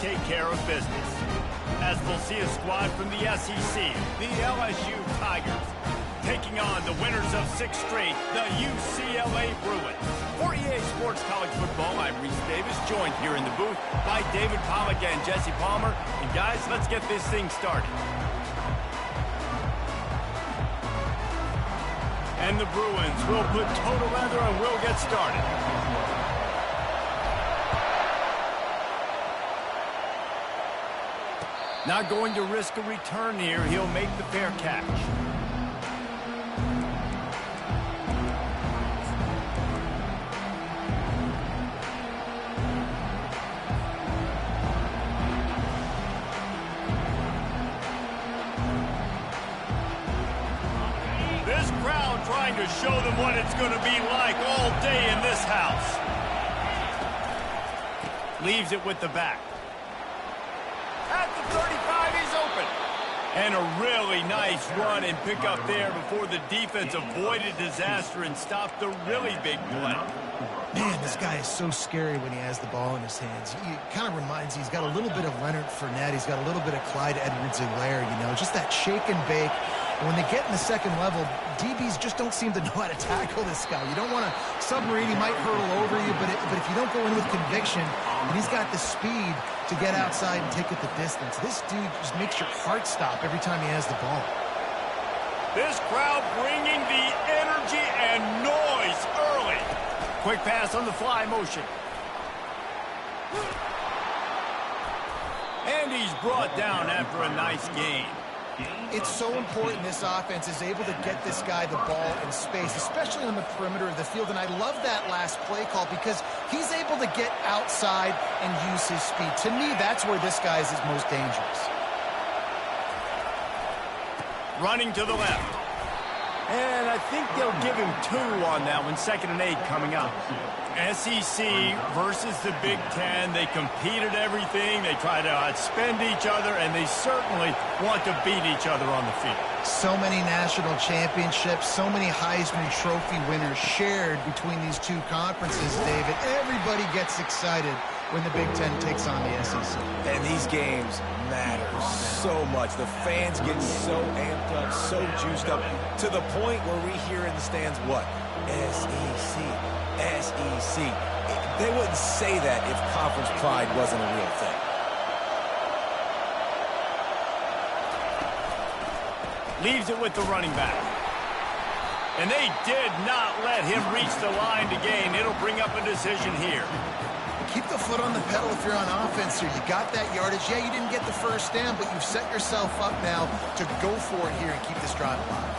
take care of business. As we'll see a squad from the SEC, the LSU Tigers, taking on the winners of 6 straight, the UCLA Bruins. For EA Sports College Football, I'm Reese Davis, joined here in the booth by David Pollack and Jesse Palmer. And guys, let's get this thing started. And the Bruins will put total leather and we'll get started. Not going to risk a return here. He'll make the fair catch. This crowd trying to show them what it's going to be like all day in this house. Leaves it with the back. At the 35, he's open. And a really nice run and pick up there before the defense avoided disaster and stopped the really big play. Man, this guy is so scary when he has the ball in his hands. He kind of reminds me, he's got a little bit of Leonard Fournette. He's got a little bit of Clyde Edwards-Helaire, you know, just that shake and bake. And when they get in the second level, DBs just don't seem to know how to tackle this guy. You don't want to submarine. He might hurtle over you, but if you don't go in with conviction, and he's got the speed to get outside and take it the distance, this dude just makes your heart stop every time he has the ball. This crowd bringing the energy and noise early. Quick pass on the fly motion. And he's brought down after a nice gain. It's so important this offense is able to get this guy the ball in space, especially on the perimeter of the field. And I love that last play call because he's able to get outside and use his speed. To me, that's where this guy is his most dangerous. Running to the left. And I think they'll give him 2 on that one. 2nd and 8 coming up. SEC versus the Big Ten. They compete at everything. They try to outspend each other, and they certainly want to beat each other on the field. So many national championships, so many Heisman Trophy winners shared between these two conferences, David. Everybody gets excited when the Big Ten takes on the SEC. And these games matter so much. The fans get so amped up, so juiced up, to the point where we hear in the stands, what? SEC. SEC. They wouldn't say that if conference pride wasn't a real thing. Leaves it with the running back. And they did not let him reach the line to gain. It'll bring up a decision here. Keep the foot on the pedal if you're on offense here. You got that yardage. Yeah, you didn't get the first down, but you've set yourself up now to go for it here and keep this drive alive.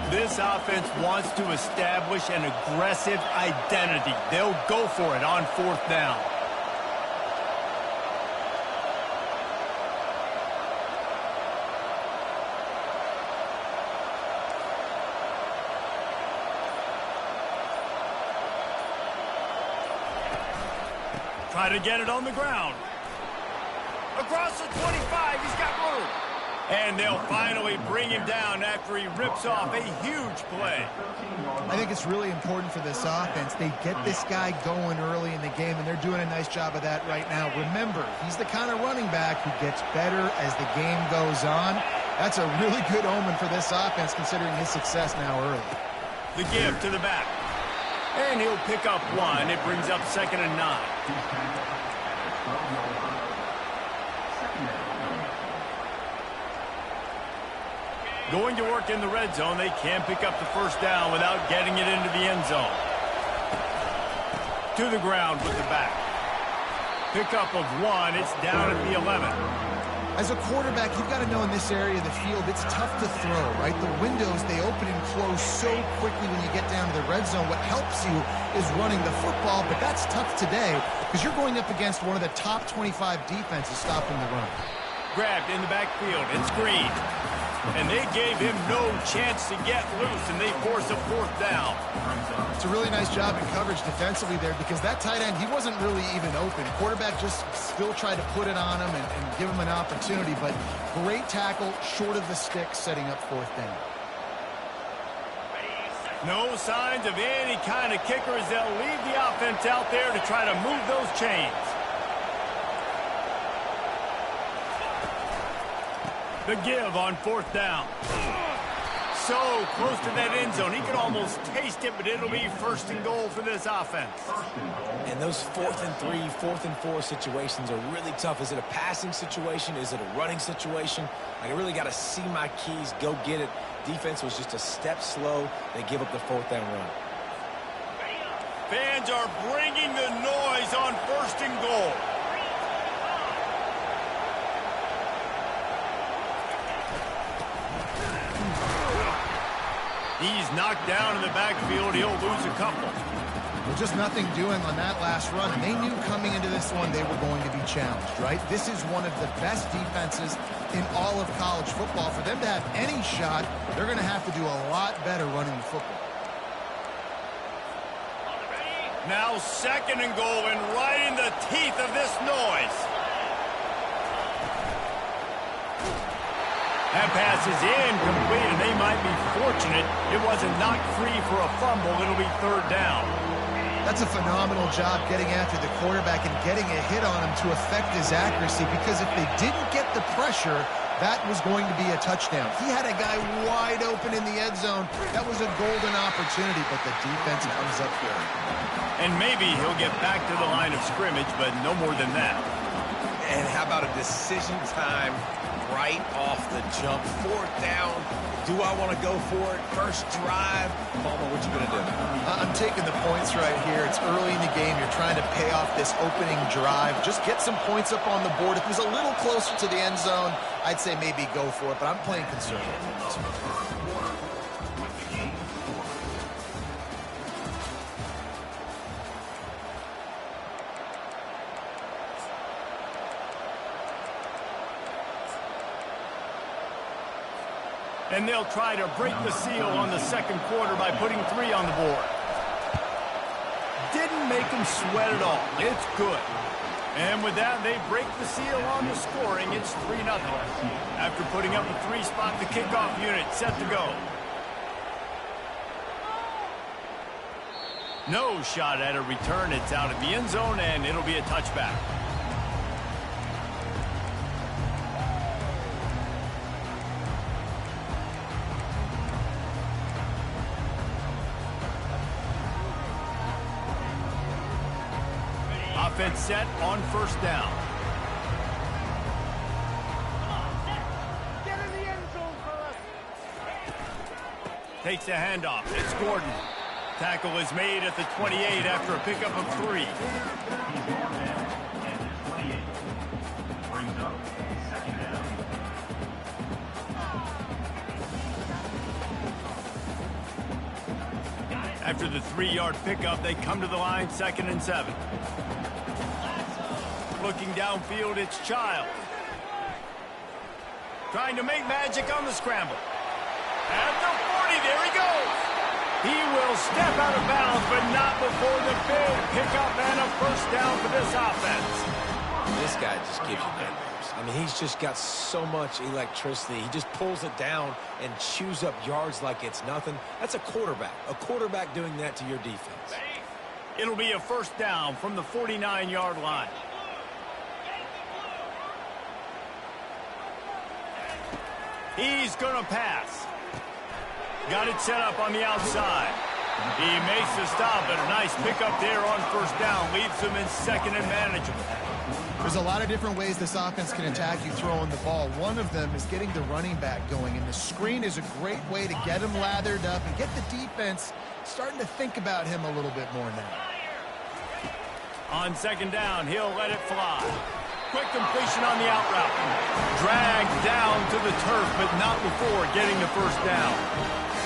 This offense wants to establish an aggressive identity. They'll go for it on 4th down. Try to get it on the ground. Across the 25, he's got room. And they'll finally bring him down after he rips off a huge play. I think it's really important for this offense. They get this guy going early in the game, and they're doing a nice job of that right now. Remember, he's the kind of running back who gets better as the game goes on. That's a really good omen for this offense, considering his success now early. The give to the back. And he'll pick up 1. It brings up 2nd and 9. Going to work in the red zone. They can't pick up the first down without getting it into the end zone. To the ground with the back. Pickup of 1. It's down at the 11. As a quarterback, you've got to know in this area of the field, it's tough to throw, right? The windows, they open and close so quickly when you get down to the red zone. What helps you is running the football, but that's tough today because you're going up against one of the top 25 defenses stopping the run. Grabbed in the backfield and screened. And they gave him no chance to get loose, and they force a 4th down. It's a really nice job in coverage defensively there because that tight end, he wasn't really even open. Quarterback just still tried to put it on him and give him an opportunity, but great tackle short of the stick setting up 4th down. No signs of any kind of kicker as they'll leave the offense out there to try to move those chains. The give on 4th down. So close to that end zone. He could almost taste it, but it'll be 1st and goal for this offense. And those 4th and 3, 4th and 4 situations are really tough. Is it a passing situation? Is it a running situation? Like, I really got to see my keys, go get it. Defense was just a step slow. They give up the 4th down run. Fans are bringing the noise on 1st and goal. He's knocked down in the backfield. He'll lose a couple. Well, just nothing doing on that last run, and they knew coming into this one they were going to be challenged, right? This is one of the best defenses in all of college football. For them to have any shot, they're going to have to do a lot better running the football. Now 2nd and goal, and right in the teeth of this noise. That pass is incomplete, and they might be fortunate it wasn't knocked free for a fumble. It'll be 3rd down. That's a phenomenal job getting after the quarterback and getting a hit on him to affect his accuracy, because if they didn't get the pressure, that was going to be a touchdown. He had a guy wide open in the end zone. That was a golden opportunity, but the defense comes up for him. And maybe he'll get back to the line of scrimmage, but no more than that. And how about a decision time right off the jump? 4th down. Do I want to go for it? First drive. Palmer, what you going to do? I'm taking the points right here. It's early in the game. You're trying to pay off this opening drive. Just get some points up on the board. If it was a little closer to the end zone, I'd say maybe go for it, but I'm playing conservative on this one. And they'll try to break the seal on the 2nd quarter by putting 3 on the board. Didn't make them sweat at all. It's good. And with that, they break the seal on the scoring. It's 3-0. After putting up a 3 spot, the kickoff unit set to go. No shot at a return. It's out of the end zone, and it'll be a touchback. Offense set on 1st down. Get in the end zone for us. Takes a handoff. It's Gordon. Tackle is made at the 28 after a pickup of 3. After the 3-yard pickup, they come to the line, 2nd and 7. Looking downfield, it's Child. Trying to make magic on the scramble. At the 40, there he goes. He will step out of bounds, but not before the big pickup and a 1st down for this offense. This guy just gives you nightmares. I mean, he's just got so much electricity. He just pulls it down and chews up yards like it's nothing. That's a quarterback. A quarterback doing that to your defense. It'll be a 1st down from the 49-yard line. He's going to pass. Got it set up on the outside. He makes the stop, but a nice pickup there on 1st down. Leaves him in 2nd and manageable. There's a lot of different ways this offense can attack you throwing the ball. One of them is getting the running back going, and the screen is a great way to get him lathered up and get the defense starting to think about him a little bit more now. On 2nd down, he'll let it fly. Quick completion on the out route. Dragged down to the turf, but not before getting the 1st down.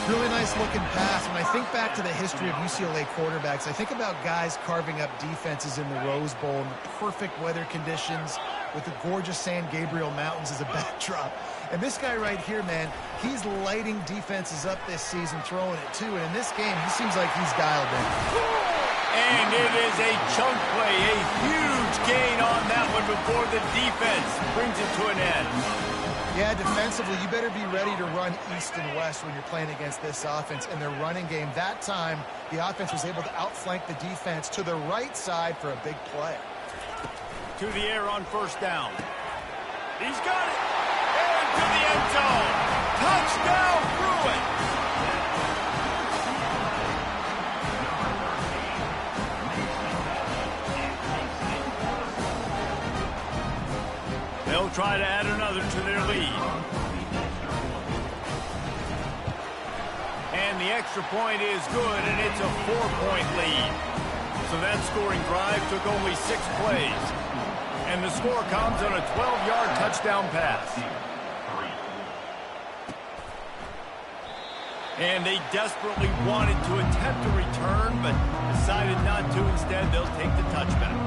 Really nice looking pass. When I think back to the history of UCLA quarterbacks, I think about guys carving up defenses in the Rose Bowl in the perfect weather conditions with the gorgeous San Gabriel Mountains as a backdrop. And this guy right here, man, he's lighting defenses up this season, throwing it too. And in this game, he seems like he's dialed in. And it is a chunk play, a huge gain on that one before the defense brings it to an end. Yeah, defensively, you better be ready to run east and west when you're playing against this offense and their running game. That time, the offense was able to outflank the defense to the right side for a big play. To the air on first down. He's got it. Into the end zone. Touchdown, Bruins. They'll try to add another to their lead. And the extra point is good, and it's a 4-point lead. So that scoring drive took only 6 plays. And the score comes on a 12-yard touchdown pass. And they desperately wanted to attempt a return, but decided not to. Instead, they'll take the touchback.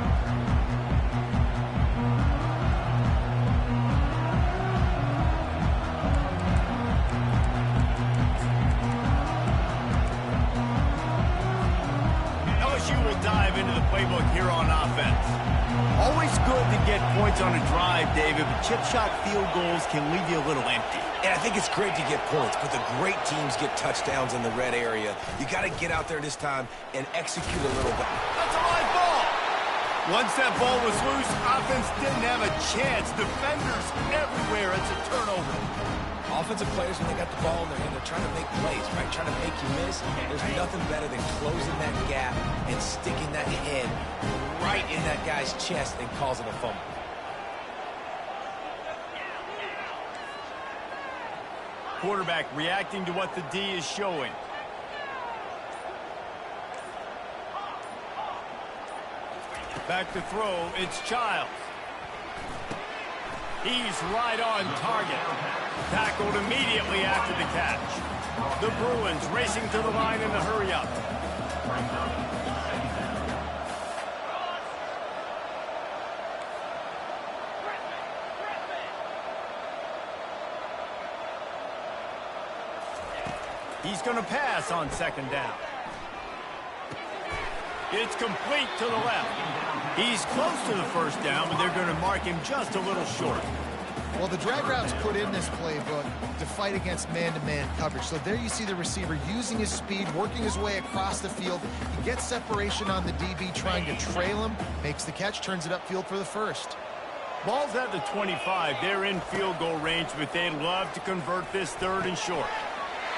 Dive into the playbook here on offense. Always good to get points on a drive, David, but chip shot field goals can leave you a little empty. And I think it's great to get points, but the great teams get touchdowns in the red area. You got to get out there this time and execute a little bit. That's a live ball. Once that ball was loose, offense didn't have a chance. Defenders everywhere. It's a turnover. Offensive players, when they got the ball in their hand, they're trying to make plays, right? Trying to make you miss. There's nothing better than closing that gap and sticking that head right in that guy's chest and causing a fumble. Quarterback reacting to what the D is showing. Back to throw, it's Childs. He's right on target. Tackled immediately after the catch. The Bruins racing to the line in the hurry-up. He's going to pass on second down. It's complete to the left. He's close to the first down, but they're going to mark him just a little short. Well, the drag route's put in this playbook to fight against man-to-man coverage. So there you see the receiver using his speed, working his way across the field. He gets separation on the DB, trying to trail him, makes the catch, turns it upfield for the first. Ball's at the 25. They're in field goal range, but they'd love to convert this third and short.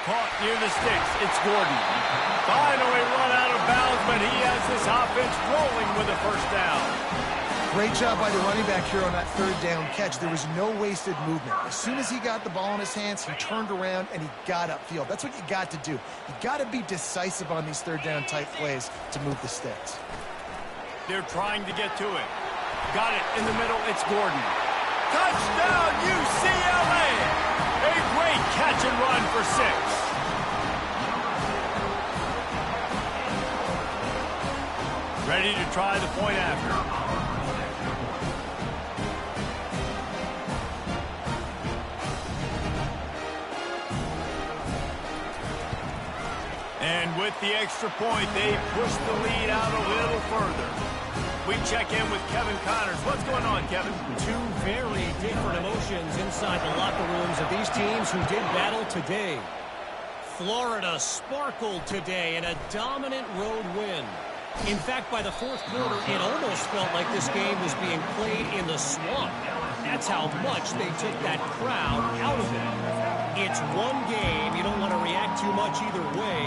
Caught near the sticks. It's Gordon. Finally run out of bounds, but he has this offense rolling with a first down. Great job by the running back here on that third down catch. There was no wasted movement. As soon as he got the ball in his hands, he turned around and he got upfield. That's what you got to do. You got to be decisive on these third down type plays to move the sticks. They're trying to get to it. Got it in the middle. It's Gordon. Touchdown, UCLA! A great catch and run for 6. Ready to try the point after. And with the extra point, they push the lead out a little further. We check in with Kevin Connors. What's going on, Kevin? Two very different emotions inside the locker rooms of these teams who did battle today. Florida sparkled today in a dominant road win. In fact, by the fourth quarter, it almost felt like this game was being played in the swamp. That's how much they took that crowd out of it. It's one game. You don't want to react too much either way.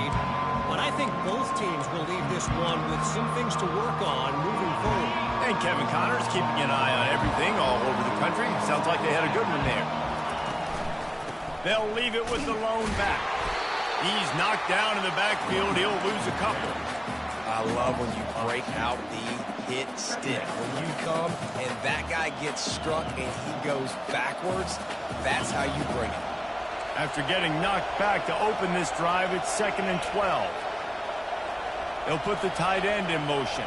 But I think both teams will leave this one with some things to work on moving forward. And Kevin Connors keeping an eye on everything all over the country. Sounds like they had a good one there. They'll leave it with the lone back. He's knocked down in the backfield. He'll lose a couple. I love when you break out the hit stick. When you come and that guy gets struck and he goes backwards, that's how you bring it. After getting knocked back to open this drive, it's 2nd and 12. They'll put the tight end in motion.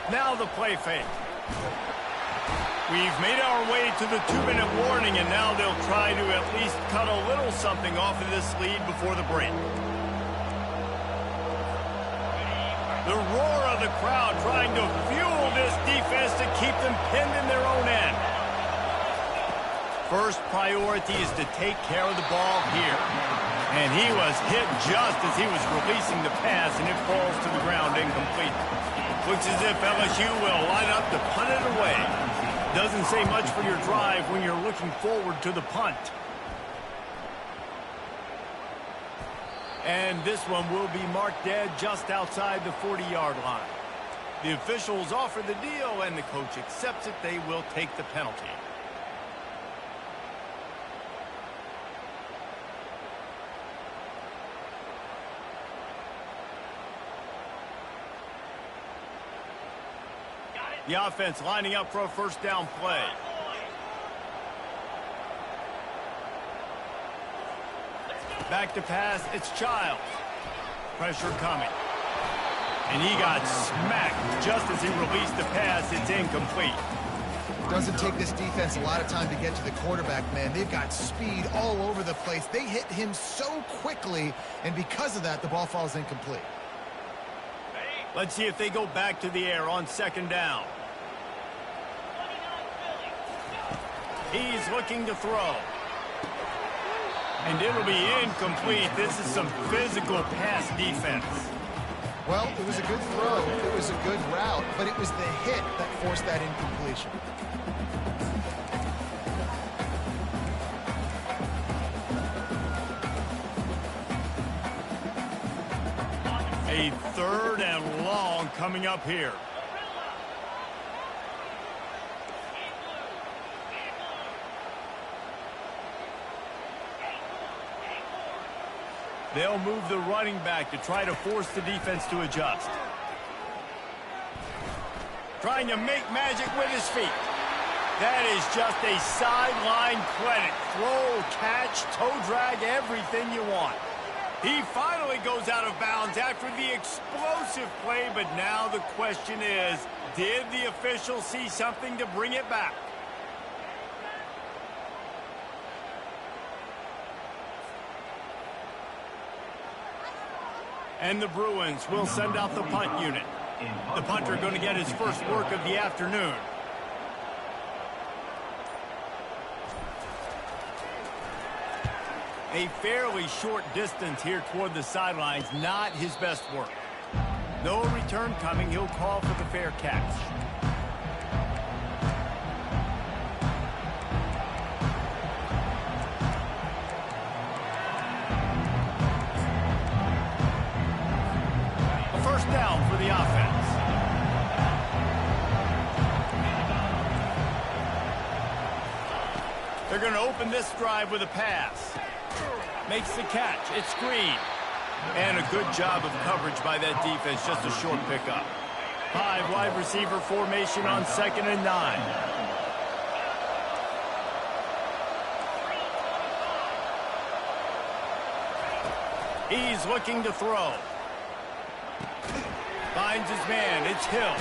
Now the play fake. We've made our way to the 2-minute warning, and now they'll try to at least cut a little something off of this lead before the break. The roar of the crowd trying to fuel this defense to keep them pinned in their own end. First priority is to take care of the ball here. And he was hit just as he was releasing the pass, and it falls to the ground incomplete. Looks as if LSU will line up to punt it away. Doesn't say much for your drive when you're looking forward to the punt. And this one will be marked dead just outside the 40-yard line. The officials offer the deal, and the coach accepts it. They will take the penalty. The offense lining up for a first down play. Back to pass, it's Childs. Pressure coming. And he got smacked just as he released the pass. It's incomplete. Doesn't take this defense a lot of time to get to the quarterback, man. They've got speed all over the place. They hit him so quickly, and because of that, the ball falls incomplete. Let's see if they go back to the air on second down. He's looking to throw. And it'll be incomplete. This is some physical pass defense. Well, it was a good throw. It was a good route, but it was the hit that forced that incompletion. A third and long coming up here. They'll move the running back to try to force the defense to adjust. Trying to make magic with his feet. That is just a sideline credit. Throw, catch, toe drag, everything you want. He finally goes out of bounds after the explosive play, but now the question is, did the official see something to bring it back? And the Bruins will send out the punt unit. The punter going to get his first work of the afternoon. A fairly short distance here toward the sidelines, not his best work. No return coming, he'll call for the fair catch. A first down for the offense. They're going to open this drive with a pass. Makes the catch. It's Green. And a good job of coverage by that defense. Just a short pickup. 5 wide receiver formation on 2nd and 9. He's looking to throw. Finds his man. It's Hill.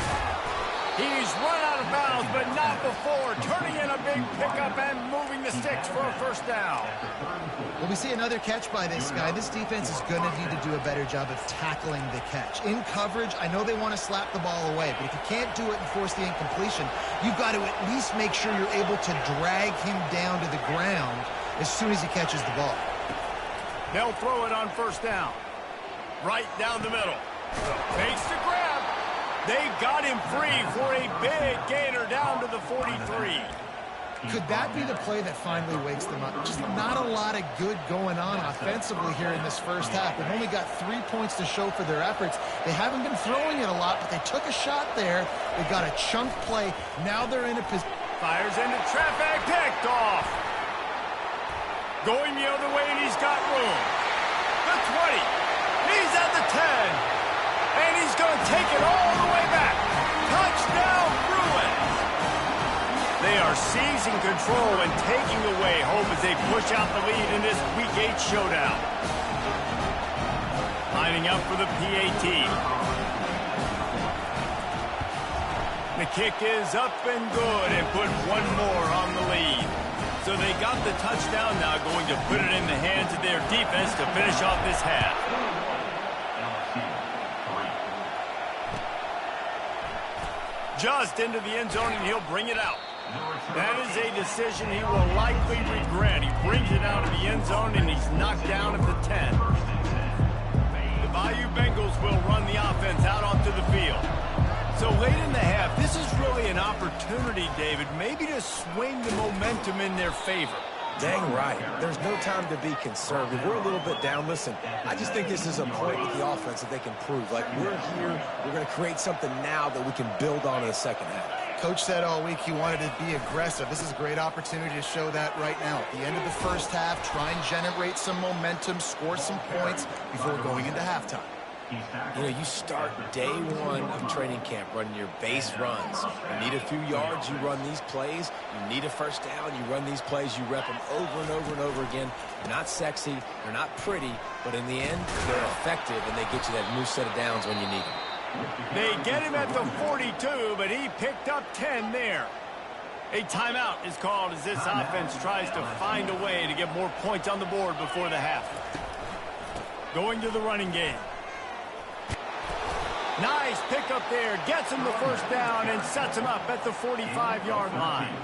He's run out of bounds, but not before. Turning in a big pickup and moving the sticks for a first down. Well, we see another catch by this guy. This defense is going to need to do a better job of tackling the catch. In coverage, I know they want to slap the ball away, but if you can't do it and force the incompletion, you've got to at least make sure you're able to drag him down to the ground as soon as he catches the ball. They'll throw it on first down. Right down the middle. Fakes the grab. They got him free for a big gainer down to the 43. Could that be the play that finally wakes them up? Just not a lot of good going on offensively here in this first half. They've only got 3 points to show for their efforts. They haven't been throwing it a lot, but they took a shot there. They got a chunk play. Now they're in a position. Fires into traffic, picked off. Going the other way, and he's got room. The 20. He's at the 10. And he's going to take it all the way back. Touchdown, Bruins. They are seizing control and taking away hope as they push out the lead in this Week 8 showdown. Lining up for the PAT. The kick is up and good and put one more on the lead. So they got the touchdown now, going to put it in the hands of their defense to finish off this half. Just into the end zone, and he'll bring it out. That is a decision he will likely regret. He brings it out of the end zone, and he's knocked down at the 10. The Bayou Bengals will run the offense out onto the field. So late in the half, this is really an opportunity, David, maybe to swing the momentum in their favor. Dang right. There's no time to be concerned. If we're a little bit down, listen, I just think this is a point with the offense that they can prove. Like, we're here, we're going to create something now that we can build on in the second half. Coach said all week he wanted to be aggressive. This is a great opportunity to show that right now. At the end of the first half, try and generate some momentum, score some points before going into halftime. You know, you start day one of training camp running your base runs. You need a few yards, you run these plays. You need a first down, you run these plays. You rep them over and over and over again. They're not sexy, they're not pretty, but in the end, they're effective, and they get you that new set of downs when you need them. They get him at the 42, but he picked up 10 there. A timeout is called as this offense tries to find a way to get more points on the board before the half. Going to the running game. Nice pickup there. Gets him the first down and sets him up at the 45-yard line.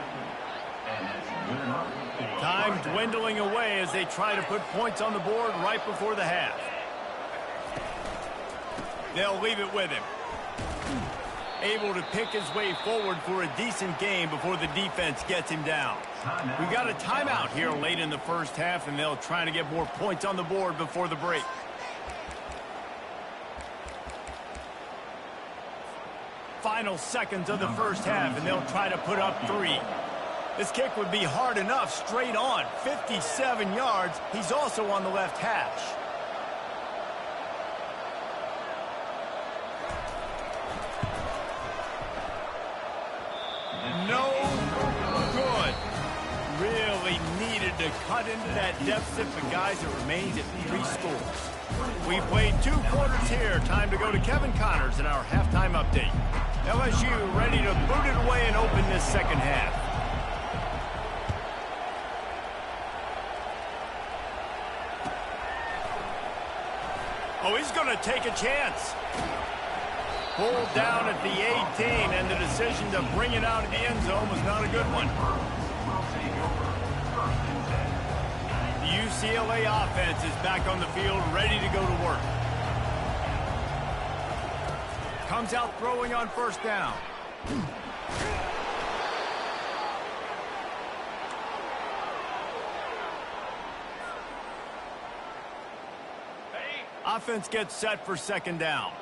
Time dwindling away as they try to put points on the board right before the half. They'll leave it with him. Able to pick his way forward for a decent game before the defense gets him down. We've got a timeout here late in the first half, and they'll try to get more points on the board before the break. Final seconds of the first half, and they'll try to put up 3. This kick would be hard enough straight on. 57 yards. He's also on the left hash. No good. Really needed to cut into that deficit, but guys, it remains at 3 scores. We played 2 quarters here. Time to go to Kevin Connors in our halftime update. LSU ready to boot it away and open this second half. Oh, he's going to take a chance. Pulled down at the 18, and the decision to bring it out of the end zone was not a good one. The UCLA offense is back on the field, ready to go to work. Comes out throwing on first down. Offense gets set for second down.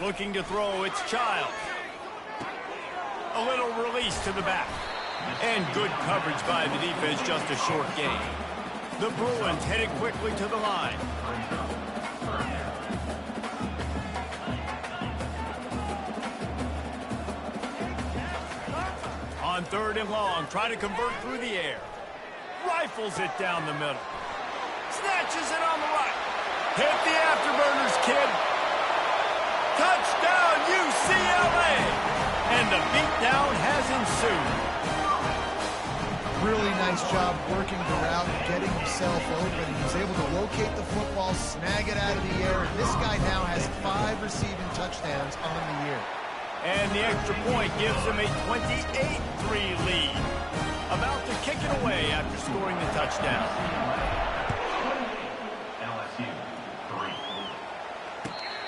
Looking to throw, it's Child. A little release to the back. And good coverage by the defense, just a short gain. The Bruins headed quickly to the line. On 3rd and long, try to convert through the air. Rifles it down the middle. Snatches it on the right. Hit the afterburners, kid. Touchdown, UCLA! And the beatdown has ensued. Really nice job working the route, getting himself open. He was able to locate the football, snag it out of the air. And this guy now has 5 receiving touchdowns on the year. And the extra point gives him a 28-3 lead. About to kick it away after scoring the touchdown.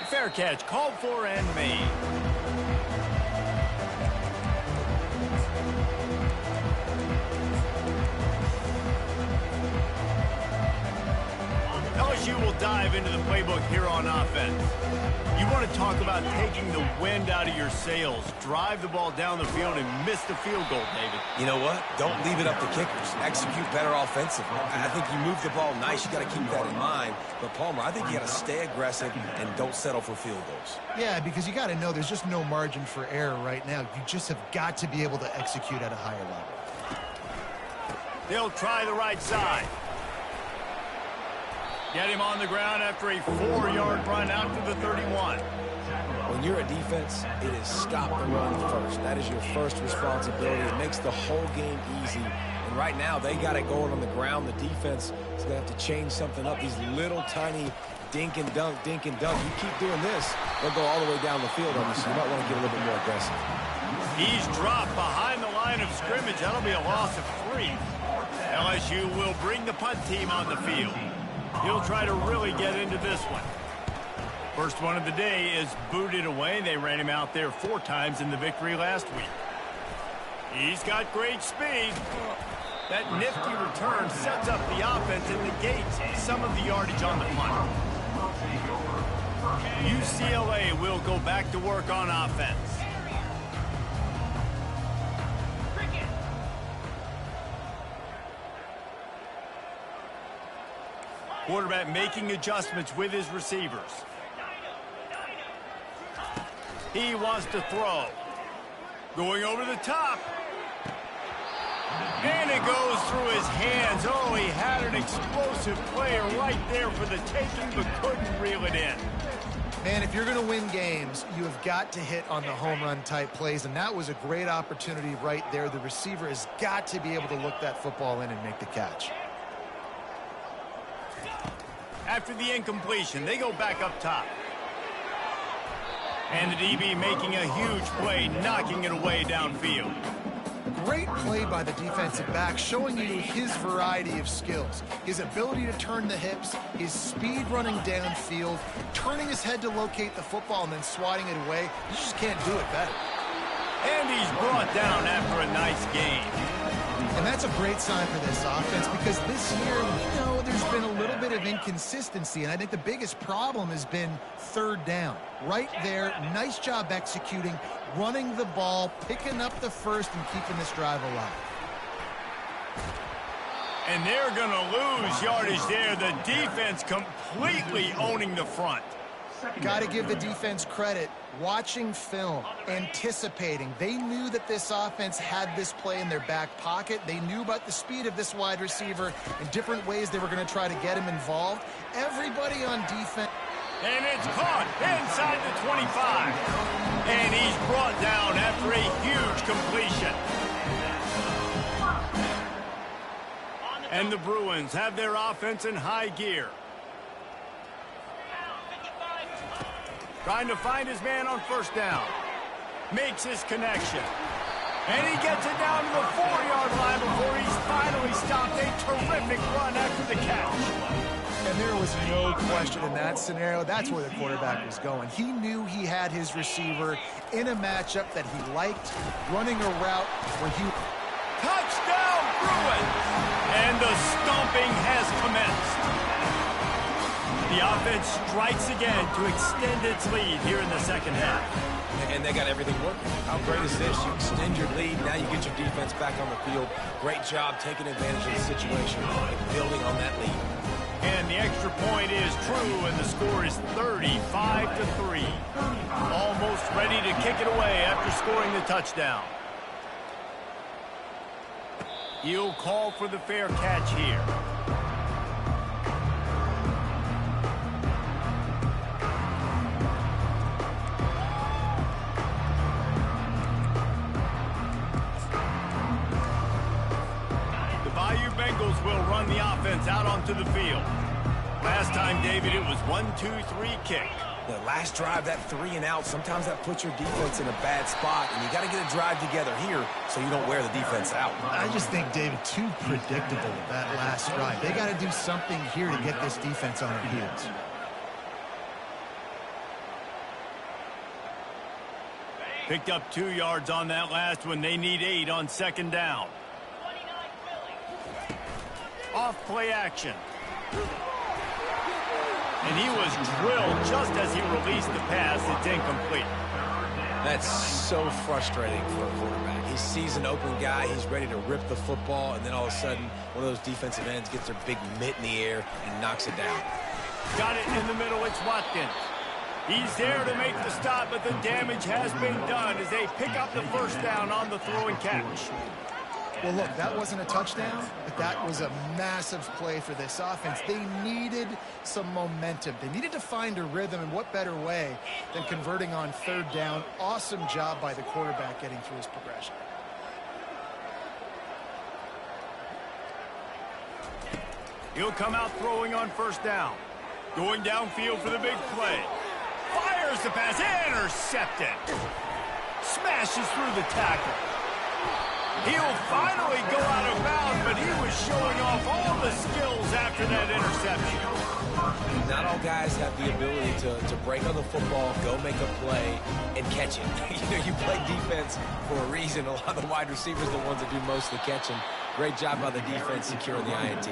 Fair catch, called for and made. LSU will dive into the playbook here on offense. You want to talk about taking the wind out of your sails. Drive the ball down the field and miss the field goal, David. You know what? Don't leave it up to kickers. Execute better offensively. I think you move the ball nice. You got to keep that in mind. But, Palmer, I think you got to stay aggressive and don't settle for field goals. Yeah, because you got to know there's just no margin for error right now. You just have got to be able to execute at a higher level. They'll try the right side. Get him on the ground after a 4-yard run out to the 31. When you're a defense, it is stop the run first. That is your first responsibility. It makes the whole game easy. And right now, they got it going on the ground. The defense is going to have to change something up. These little tiny dink and dunk, dink and dunk. You keep doing this, they'll go all the way down the field on you, so you might want to get a little bit more aggressive. He's dropped behind the line of scrimmage. That'll be a loss of 3. LSU will bring the punt team on the field. He'll try to really get into this one. First one of the day is booted away. They ran him out there 4 times in the victory last week. He's got great speed. That nifty return sets up the offense and negates some of the yardage on the punt. UCLA will go back to work on offense. Quarterback making adjustments with his receivers. He wants to throw. Going over the top. And it goes through his hands. Oh, he had an explosive player right there for the taking, but couldn't reel it in. Man, if you're going to win games, you have got to hit on the home run type plays, and that was a great opportunity right there. The receiver has got to be able to look that football in and make the catch. After the incompletion, they go back up top. And the DB making a huge play, knocking it away downfield. Great play by the defensive back, showing you his variety of skills. His ability to turn the hips, his speed running downfield, turning his head to locate the football and then swatting it away. You just can't do it better. And he's brought down after a nice game. And that's a great sign for this offense because this year, we know there's been a little bit of inconsistency, and I think the biggest problem has been third down. Right there, nice job executing, running the ball, picking up the first, and keeping this drive alive. And they're going to lose yardage there. The defense completely owning the front. Got to give the defense credit. Watching film, anticipating. They knew that this offense had this play in their back pocket. They knew about the speed of this wide receiver and different ways they were going to try to get him involved. Everybody on defense. And it's caught inside the 25. And he's brought down after a huge completion. And the Bruins have their offense in high gear. Trying to find his man on first down. Makes his connection. And he gets it down to the 4-yard line before he's finally stopped. A terrific run after the catch. And there was no question in that scenario. That's where the quarterback was going. He knew he had his receiver in a matchup that he liked, running a route where he... Touchdown, Bruins! And the stomping has commenced. The offense strikes again to extend its lead here in the second half. And they got everything working. How great is this? You extend your lead, now you get your defense back on the field. Great job taking advantage of the situation and building on that lead. And the extra point is true, and the score is 35-3. Almost ready to kick it away after scoring the touchdown. He'll call for the fair catch here. Bengals will run the offense out onto the field. Last time, David, it was 1-2-3 kick. The last drive, that 3 and out, sometimes that puts your defense in a bad spot, and you got to get a drive together here so you don't wear the defense out. I just think, David, too predictable with that last drive. They got to do something here to get this defense on their heels. Picked up 2 yards on that last one. They need 8 on second down. Off play action. And he was drilled just as he released the pass. It's incomplete. That's so frustrating for a quarterback. He sees an open guy, he's ready to rip the football, and then all of a sudden, one of those defensive ends gets their big mitt in the air and knocks it down. Got it in the middle, it's Watkins. He's there to make the stop, but the damage has been done as they pick up the first down on the throw and catch. Well, look, that wasn't a touchdown, but that was a massive play for this offense. They needed some momentum. They needed to find a rhythm, and what better way than converting on third down. Awesome job by the quarterback getting through his progression. He'll come out throwing on first down. Going downfield for the big play. Fires the pass, intercepted. Smashes through the tackle. He'll finally go out of bounds, but he was showing off all the skills after that interception. Not all guys have the ability to break on the football, go make a play, and catch it. You play defense for a reason. A lot of the wide receivers are the ones that do most of the catching. Great job by the defense securing the INT.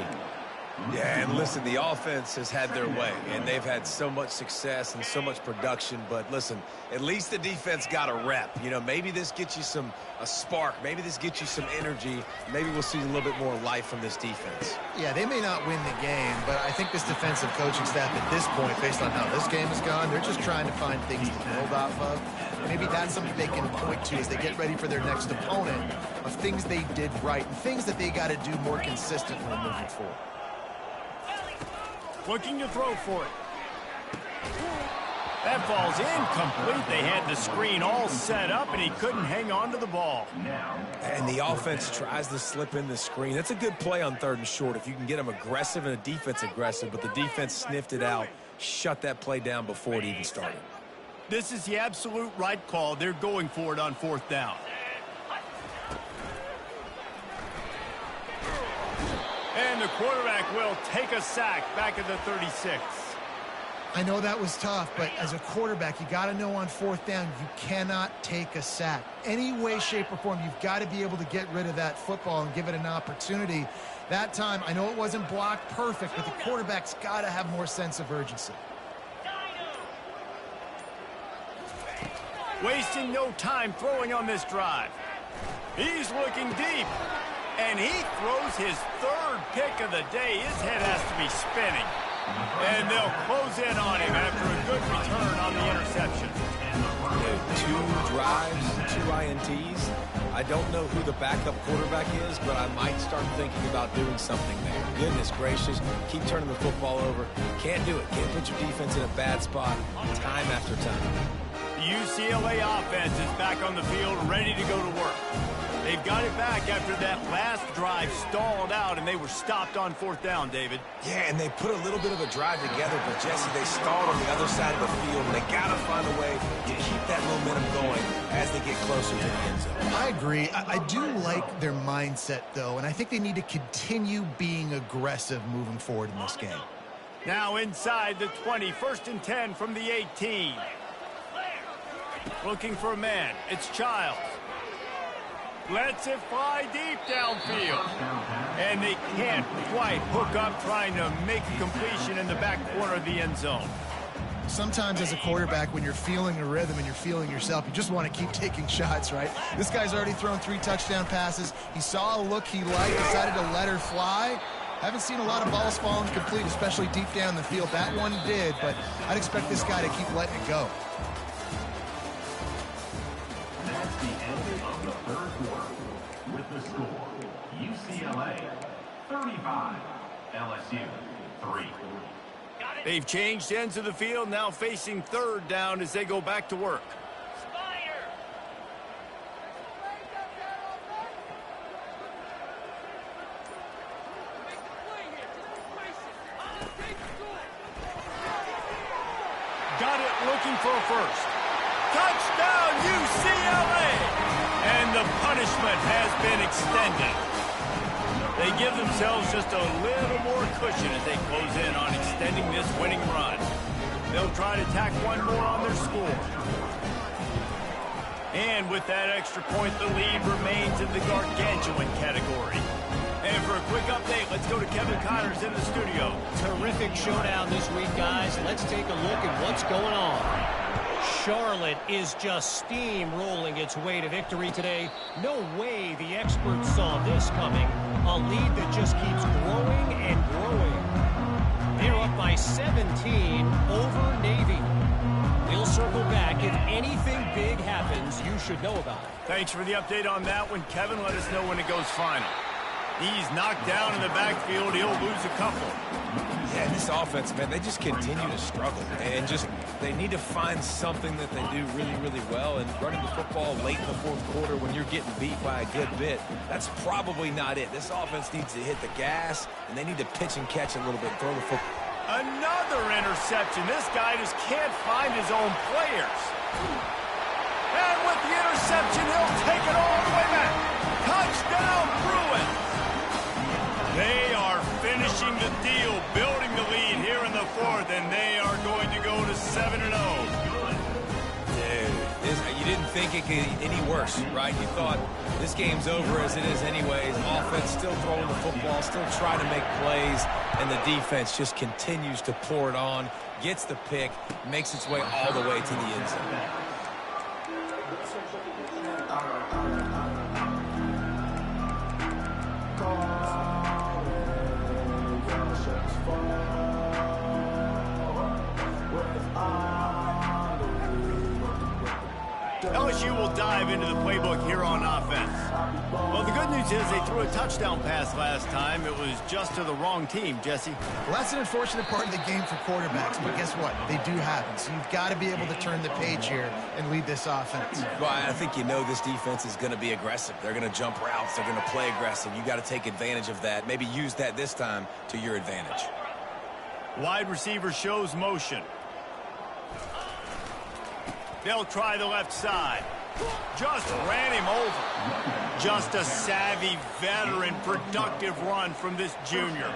Yeah, and listen, the offense has had their way, and they've had so much success and so much production. But listen, at least the defense got a rep. Maybe this gets you a spark. Maybe this gets you some energy. Maybe we'll see a little bit more life from this defense. Yeah, they may not win the game, but I think this defensive coaching staff at this point, based on how this game has gone, they're just trying to find things to build off of. And maybe that's something they can point to as they get ready for their next opponent, of things they did right and things that they got to do more consistently moving forward. Looking to throw for it. That ball's incomplete. They had the screen all set up, and he couldn't hang on to the ball. And the offense tries to slip in the screen. That's a good play on third and short if you can get them aggressive and the defense aggressive, but the defense sniffed it out, shut that play down before it even started. This is the absolute right call. They're going for it on fourth down. And the quarterback will take a sack back at the 36. I know that was tough, but as a quarterback, you got to know on fourth down, you cannot take a sack. Any way, shape, or form, you've got to be able to get rid of that football and give it an opportunity. That time, I know it wasn't blocked perfect, but the quarterback's got to have more sense of urgency. Wasting no time throwing on this drive. He's looking deep. And he throws his third pick of the day. His head has to be spinning. And they'll close in on him after a good return on the interception. 2 drives, 2 INTs. I don't know who the backup quarterback is, but I might start thinking about doing something there. Goodness gracious, keep turning the football over. Can't do it. Can't put your defense in a bad spot time after time. The UCLA offense is back on the field, ready to go to work. They've got it back after that last drive stalled out, and they were stopped on fourth down, David. Yeah, and they put a little bit of a drive together, but, Jesse, they stalled on the other side of the field, and they got to find a way to keep that momentum going as they get closer to the end zone. I agree. I do like their mindset, though, and I think they need to continue being aggressive moving forward in this game. Now inside the 20, 1st and 10 from the 18. Looking for a man. It's Childs. Lets it fly deep downfield. And they can't quite hook up trying to make a completion in the back corner of the end zone. Sometimes as a quarterback, when you're feeling a rhythm and you're feeling yourself, you just want to keep taking shots, right? This guy's already thrown 3 touchdown passes. He saw a look he liked, decided to let her fly. Haven't seen a lot of balls falling complete, especially deep down the field. That one did, but I'd expect this guy to keep letting it go. That's the end of the third quarter with the score UCLA 35, LSU 3. They've changed ends of the field, now facing third down as they go back to work. Got it, looking for a first. Touchdown, UCLA! And the punishment has been extended. They give themselves just a little more cushion as they close in on extending this winning run. They'll try to tack one more on their score. And with that extra point, the lead remains in the gargantuan category. And for a quick update, let's go to Kevin Connors in the studio. Terrific showdown this week, guys. Let's take a look at what's going on. Charlotte is just steamrolling its way to victory today. No way the experts saw this coming. A lead that just keeps growing and growing. They're up by 17 over Navy. We'll circle back. If anything big happens, you should know about it. Thanks for the update on that one, Kevin. Let us know when it goes final. He's knocked down in the backfield. He'll lose a couple. Yeah, this offense, man, they just continue to struggle. And they need to find something that they do really, really well. And running the football late in the fourth quarter when you're getting beat by a good bit, that's probably not it. This offense needs to hit the gas, and they need to pitch and catch a little bit, throw the football. Another interception. This guy just can't find his own players. And with the interception, he'll take it all the way back. Touchdown, Bruins. They are finishing the deal, building the lead here in the fourth, and they are going to go to 7-0. Dude, you didn't think it could get any worse, right? You thought this game's over as it is anyways. Offense still throwing the football, still trying to make plays, and the defense just continues to pour it on, gets the pick, makes its way all the way to the end zone. LSU will dive into the playbook here on offense. Well, the good news is they threw a touchdown pass last time. It was just to the wrong team, Jesse. Well, that's an unfortunate part of the game for quarterbacks, but guess what? They do happen. So you've got to be able to turn the page here and lead this offense. Well, I think you know this defense is going to be aggressive. They're going to jump routes. They're going to play aggressive. You got to take advantage of that. Maybe use that this time to your advantage. Wide receiver shows motion. They'll try the left side. Just ran him over. Just a savvy, veteran, productive run from this junior.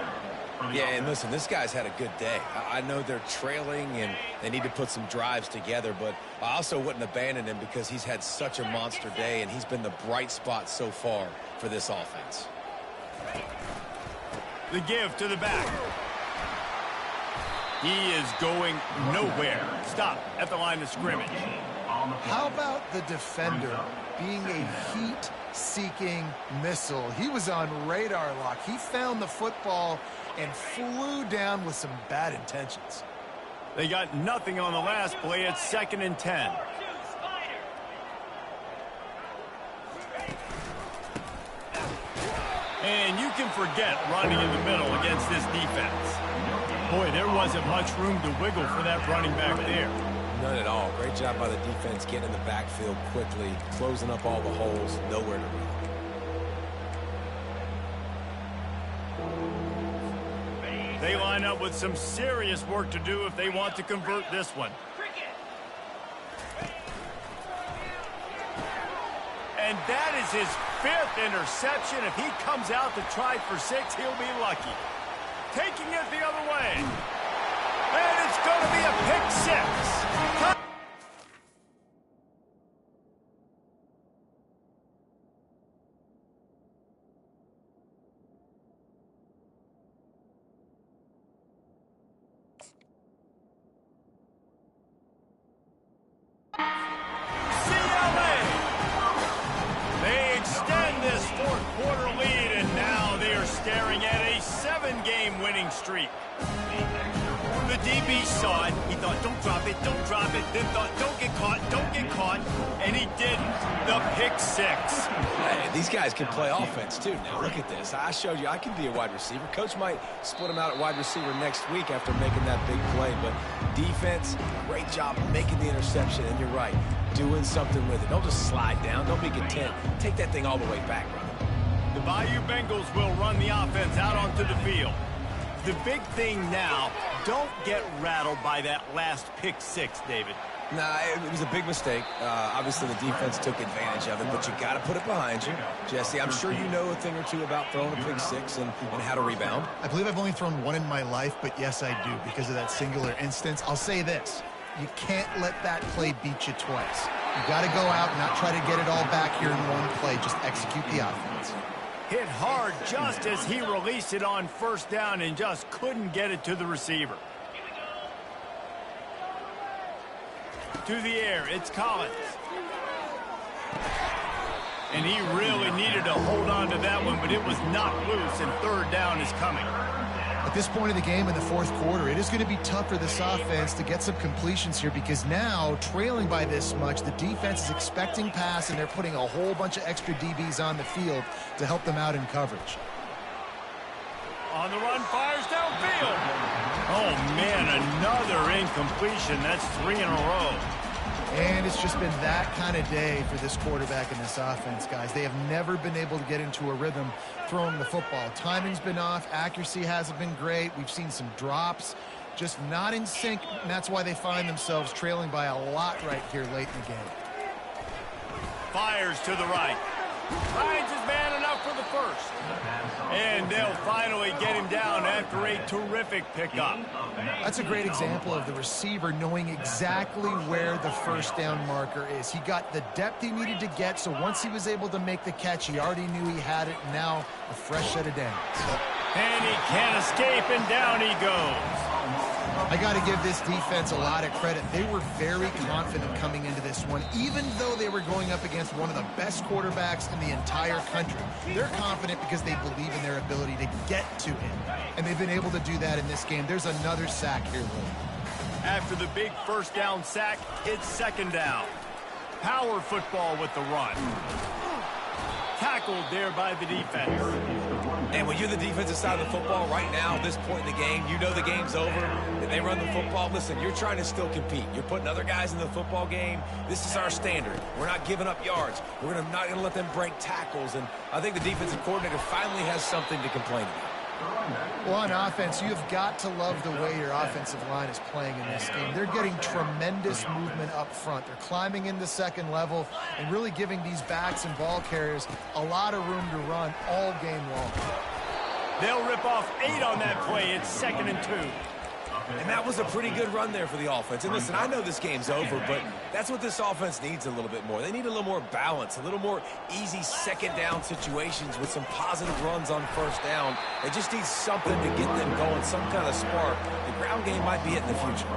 Yeah, and listen, this guy's had a good day. I know they're trailing and they need to put some drives together, but I also wouldn't abandon him because he's had such a monster day and he's been the bright spot so far for this offense. The give to the back. He is going nowhere. Stop at the line of scrimmage. How about the defender being a heat-seeking missile? He was on radar lock. He found the football and flew down with some bad intentions. They got nothing on the last play. It's 2nd and 10. And you can forget running in the middle against this defense. Boy, there wasn't much room to wiggle for that running back there. None at all. Great job by the defense getting in the backfield quickly, closing up all the holes, nowhere to run. They line up with some serious work to do if they want to convert this one. And that is his 5th interception. If he comes out to try for 6, he'll be lucky. Taking it the other way. And it's going to be a pick 6. CLA. They extend this fourth quarter lead, and now they are staring at a 7-game winning streak. The DB saw it. He thought, don't drop it, don't drop it. Then thought, don't get caught, and he didn't. The pick 6. Hey, these guys can play offense, too. Now, look at this. I showed you I can be a wide receiver. Coach might split him out at wide receiver next week after making that big play. But defense, great job making the interception. And you're right, doing something with it. Don't just slide down. Don't be content. Take that thing all the way back, brother. The Bayou Bengals will run the offense out onto the field. The big thing now, don't get rattled by that last pick 6, David. Nah, it was a big mistake. Obviously, the defense took advantage of it, but you got to put it behind you. Jesse, I'm sure you know a thing or two about throwing a pick 6 and how to rebound. I believe I've only thrown one in my life, but yes, I do because of that singular instance. I'll say this. You can't let that play beat you twice. You got to go out and not try to get it all back here in one play. Just execute the offense. Hit hard just as he released it on 1st down and just couldn't get it to the receiver. To the air, it's Collins. And he really needed to hold on to that one, but it was knocked loose, and third down is coming. At this point of the game in the fourth quarter, it is going to be tough for this offense to get some completions here because now, trailing by this much, the defense is expecting pass, and they're putting a whole bunch of extra DBs on the field to help them out in coverage. On the run, fires downfield. Oh, man, another incompletion. That's 3 in a row. And it's just been that kind of day for this quarterback and this offense, guys. They have never been able to get into a rhythm throwing the football. Timing's been off. Accuracy hasn't been great. We've seen some drops. Just not in sync, and that's why they find themselves trailing by a lot right here late in the game. Fires to the right. Finds his man enough for the first. And they'll finally get him down after a terrific pickup. That's a great example of the receiver knowing exactly where the first down marker is. He got the depth he needed to get, so once he was able to make the catch, he already knew he had it, and now a fresh set of downs. And he can't escape, and down he goes. I got to give this defense a lot of credit. They were very confident coming into this one, even though they were going up against one of the best quarterbacks in the entire country. They're confident because they believe in their ability to get to him, and they've been able to do that in this game. There's another sack here, Lou. After the big first down sack, it's second down. Power football with the run. Tackled there by the defense. And when you're the defensive side of the football right now, at this point in the game, you know the game's over, and they run the football. Listen, you're trying to still compete. You're putting other guys in the football game. This is our standard. We're not giving up yards. We're not going to let them break tackles. And I think the defensive coordinator finally has something to complain about. Well, on offense, you've got to love the way your offensive line is playing in this game. They're getting tremendous movement up front. They're climbing into second level and really giving these backs and ball carriers a lot of room to run all game long. They'll rip off 8 on that play. It's 2nd and 2. And that was a pretty good run there for the offense. And listen, I know this game's over, but that's what this offense needs a little bit more. They need a little more balance, a little more easy second down situations with some positive runs on first down. They just need something to get them going, some kind of spark. The ground game might be it in the future.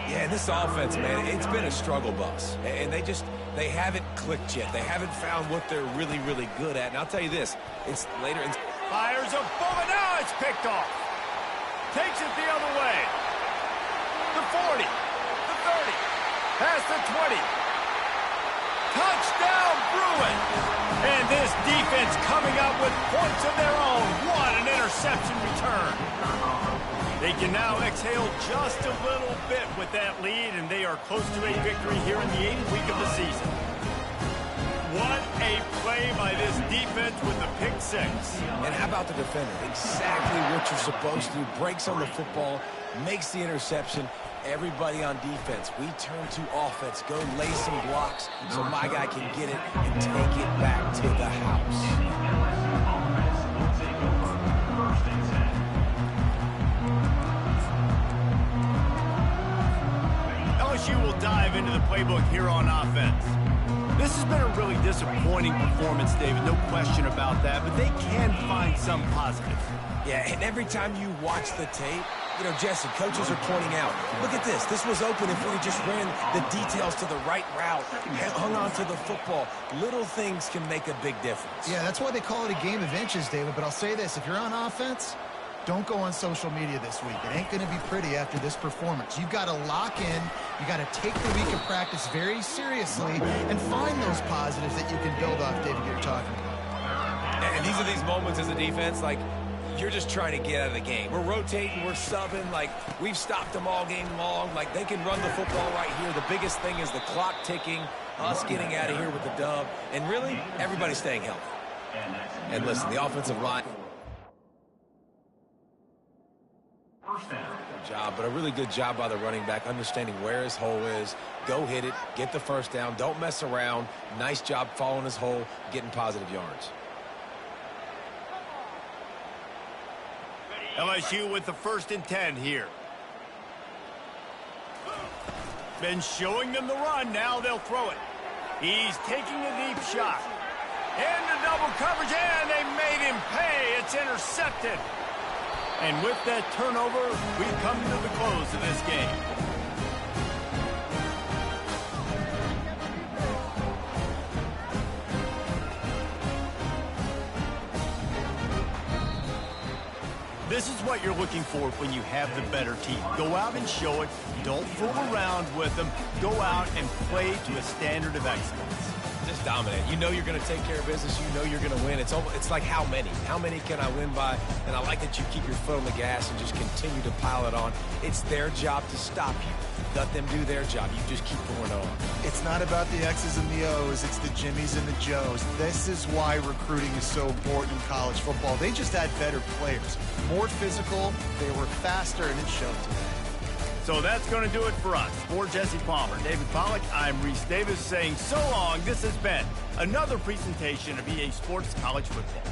Yeah, this offense, man, it's been a struggle bus. And they haven't clicked yet. They haven't found what they're really, really good at. And I'll tell you this, it's later. Fires a bullet. Now it's picked off. Takes it the other way. The 40. The 30. Past the 20. Touchdown, Bruins. And this defense coming up with points of their own. What an interception return. They can now exhale just a little bit with that lead, and they are close to a victory here in the 8th week of the season. What a play by this defense with the pick 6. And how about the defender? Exactly what you're supposed to do. Breaks on the football, makes the interception. Everybody on defense, we turn to offense. Go lay some blocks so my guy can get it and take it back to the house. LSU will dive into the playbook here on offense. This has been a really disappointing performance, David, no question about that, but they can find some positives. Yeah, and every time you watch the tape, you know, Jesse, coaches are pointing out, look at this. This was open if we just ran the details to the right route, hung on to the football. Little things can make a big difference. Yeah, that's why they call it a game of inches, David, but I'll say this. If you're on offense, don't go on social media this week. It ain't going to be pretty after this performance. You've got to lock in. You got to take the week of practice very seriously and find those positives that you can build off, David, you're talking about. And these are these moments as a defense, like, you're just trying to get out of the game. We're rotating, we're subbing, like, we've stopped them all game long. Like, they can run the football right here. The biggest thing is the clock ticking, us getting out of here with the dub, and really, everybody staying healthy. And listen, the offensive line... Good job, but a really good job by the running back, understanding where his hole is. Go hit it, get the first down, don't mess around. Nice job following his hole, getting positive yards. LSU with the 1st and 10 here. Been showing them the run, now they'll throw it. He's taking a deep shot. Into double coverage, and they made him pay. It's intercepted. And with that turnover, we come to the close of this game. This is what you're looking for when you have the better team. Go out and show it. Don't fool around with them. Go out and play to a standard of excellence. Just dominate. You know you're going to take care of business. You know you're going to win. It's like how many? How many can I win by? And I like that you keep your foot on the gas and just continue to pile it on. It's their job to stop you. Let them do their job. You just keep going on. It's not about the X's and the O's. It's the Jimmies and the Joes. This is why recruiting is so important in college football. They just had better players. More physical. They were faster, and it showed today. So that's going to do it for us. For Jesse Palmer, David Pollack, I'm Reese Davis saying so long. This has been another presentation of EA Sports College Football.